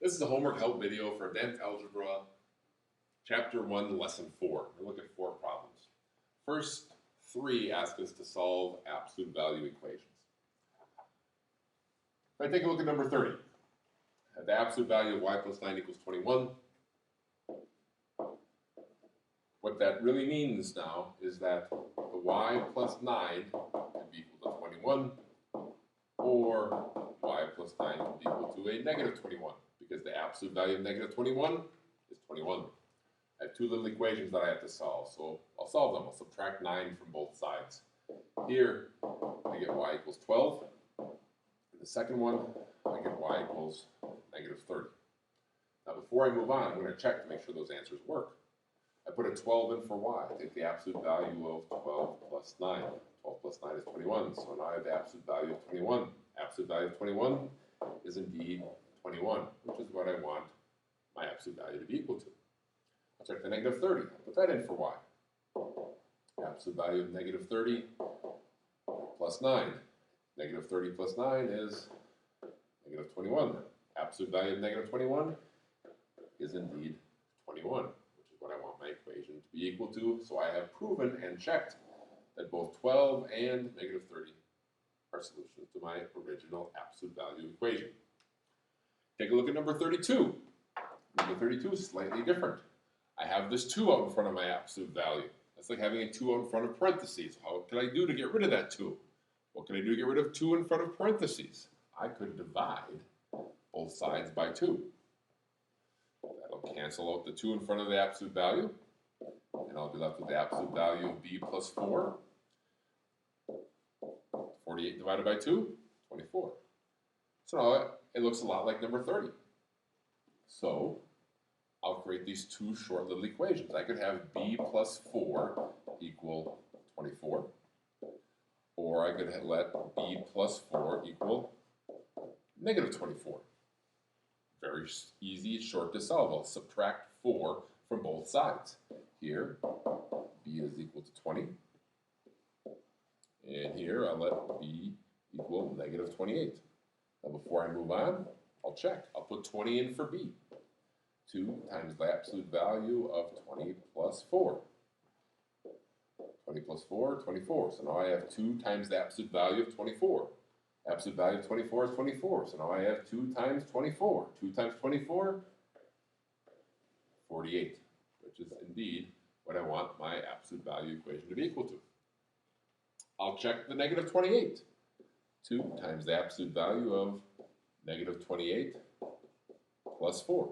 This is a homework help video for Advanced Algebra, Chapter 1, Lesson 4. We're looking at 4 problems. First 3 ask us to solve absolute value equations. If I take a look at number 30, the absolute value of y plus 9 equals 21. What that really means now is that the y plus 9 can be equal to 21, or y plus 9 can be equal to a negative 21, because the absolute value of negative 21 is 21. I have 2 little equations that I have to solve, so I'll solve them. I'll subtract 9 from both sides. Here, I get y equals 12. In the second one, I get y equals negative 30. Now, before I move on, I'm going to check to make sure those answers work. I put a 12 in for y. I take the absolute value of 12 plus 9. 12 plus 9 is 21, so now I have the absolute value of 21. Absolute value of 21 is indeed 21, which is what I want my absolute value to be equal to. I'll check the negative 30. I'll put that in for y. Absolute value of negative 30 plus 9. Negative 30 plus 9 is negative 21. Absolute value of negative 21 is indeed 21, which is what I want my equation to be equal to. So I have proven and checked that both 12 and negative 30 are solutions to my original absolute value equation. Take a look at number 32. Number 32 is slightly different. I have this 2 out in front of my absolute value. That's like having a 2 out in front of parentheses. How can I do to get rid of that 2? What can I do to get rid of 2 in front of parentheses? I could divide both sides by 2. That'll cancel out the 2 in front of the absolute value, and I'll be left with the absolute value of b plus 4. 48 divided by 2, 24. So now it looks a lot like number 30. So I'll create these 2 short little equations. I could have b plus 4 equal 24, or I could let b plus 4 equal negative 24. Very easy, short to solve. I'll subtract 4 from both sides. Here, b is equal to 20. And here, I'll let b equal negative 28. Now, before I move on, I'll check. I'll put 20 in for b. 2 times the absolute value of 20 plus 4. 20 plus 4, 24. So now I have 2 times the absolute value of 24. Absolute value of 24 is 24. So now I have 2 times 24. 2 times 24, 48, which is indeed what I want my absolute value equation to be equal to. I'll check the negative 28. 2 times the absolute value of negative 28 plus 4.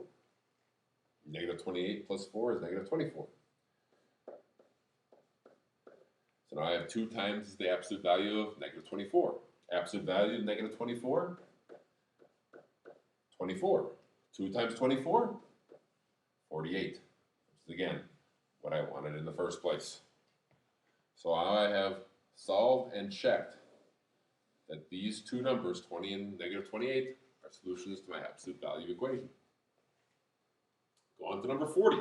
Negative 28 plus 4 is negative 24. So now I have 2 times the absolute value of negative 24. Absolute value of negative 24, 24. 2 times 24, 48. Which is, again, what I wanted in the first place. So now I have solved and checked that these 2 numbers, 20 and negative 28, are solutions to my absolute value equation. Go on to number 40.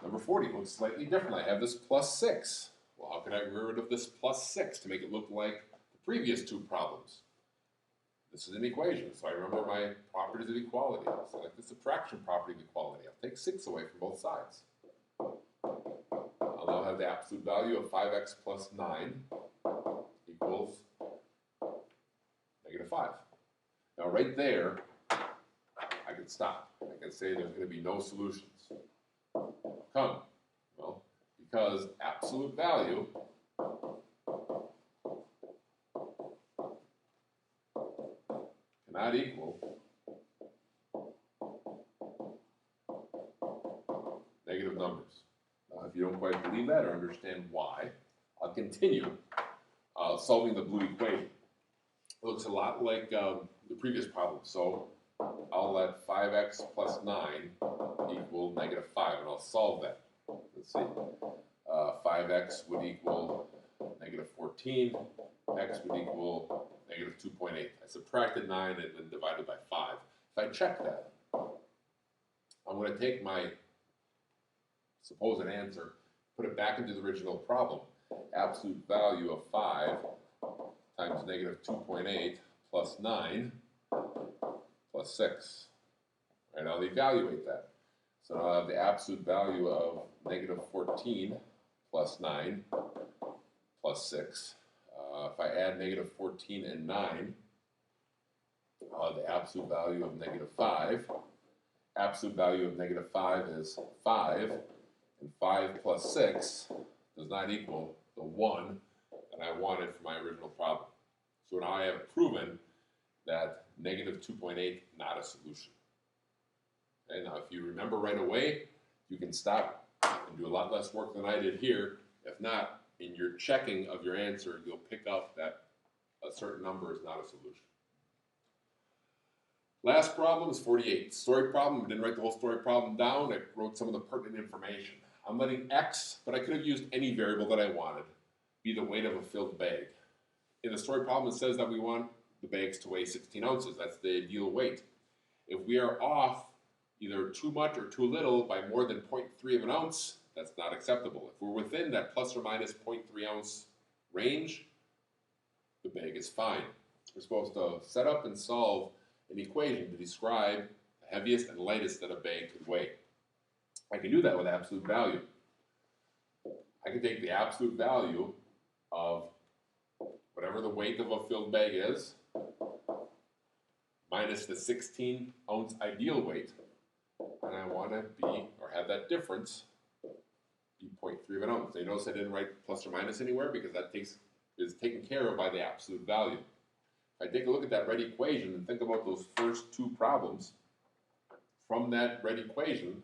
Number 40 looks slightly different. I have this plus 6. Well, how can I get rid of this plus 6 to make it look like the previous 2 problems? This is an equation, so I remember my properties of equality. I'll select the subtraction property of equality. I'll take 6 away from both sides. I'll now have the absolute value of 5x plus 9 equals negative 5. Now right there, I can stop. I can say there's going to be no solutions. How come? Well, because absolute value cannot equal negative numbers. Now, if you don't quite believe that or understand why, I'll continue solving the blue equation. It looks a lot like the previous problem. So I'll let 5x plus 9 equal negative 5, and I'll solve that. Let's see. 5x would equal negative 14. X would equal negative 2.8. I subtracted 9 and then divided by 5. If I check that, I'm going to take my supposed answer, put it back into the original problem. Absolute value of 5 times negative 2.8 plus 9 plus 6. And I'll evaluate that. So now I have the absolute value of negative 14 plus 9 plus 6. If I add negative 14 and 9, I'll have the absolute value of negative 5. Absolute value of negative 5 is 5, and 5 plus 6 does not equal the 1 that I wanted for my original problem. So now I have proven that negative 2.8 not a solution. Okay, now if you remember right away, you can stop and do a lot less work than I did here. If not, in your checking of your answer, you'll pick up that a certain number is not a solution. Last problem is 48. Story problem. I didn't write the whole story problem down. I wrote some of the pertinent information. I'm letting X, but I could have used any variable that I wanted, be the weight of a filled bag. In the story problem, it says that we want the bags to weigh 16 ounces. That's the ideal weight. If we are off either too much or too little by more than 0.3 of an ounce, that's not acceptable. If we're within that plus or minus 0.3 ounce range, the bag is fine. We're supposed to set up and solve an equation to describe the heaviest and lightest that a bag could weigh. I can do that with absolute value. I can take the absolute value of whatever the weight of a filled bag is minus the 16 ounce ideal weight, and I want to be, or have that difference be 0.3 of an ounce. So you notice I didn't write plus or minus anywhere because that is taken care of by the absolute value. If I take a look at that red equation and think about those first two problems, from that red equation,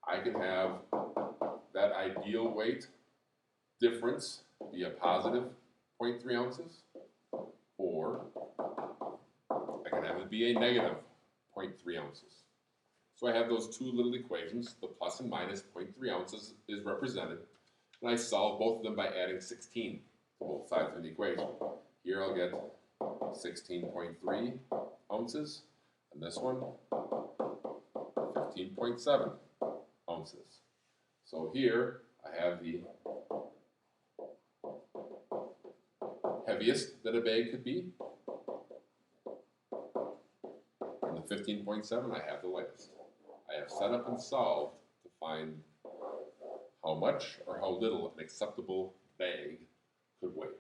I can have that ideal weight difference be a positive 0.3 ounces, or I can have it be a negative 0.3 ounces. So I have those two little equations, the plus and minus 0.3 ounces is represented, and I solve both of them by adding 16 to both sides of the equation. Here I'll get 16.3 ounces, and this one 15.7 ounces. So here I have the heaviest that a bag could be, and the 15.7 I have the lightest. I have set up and solved to find how much or how little an acceptable bag could weigh.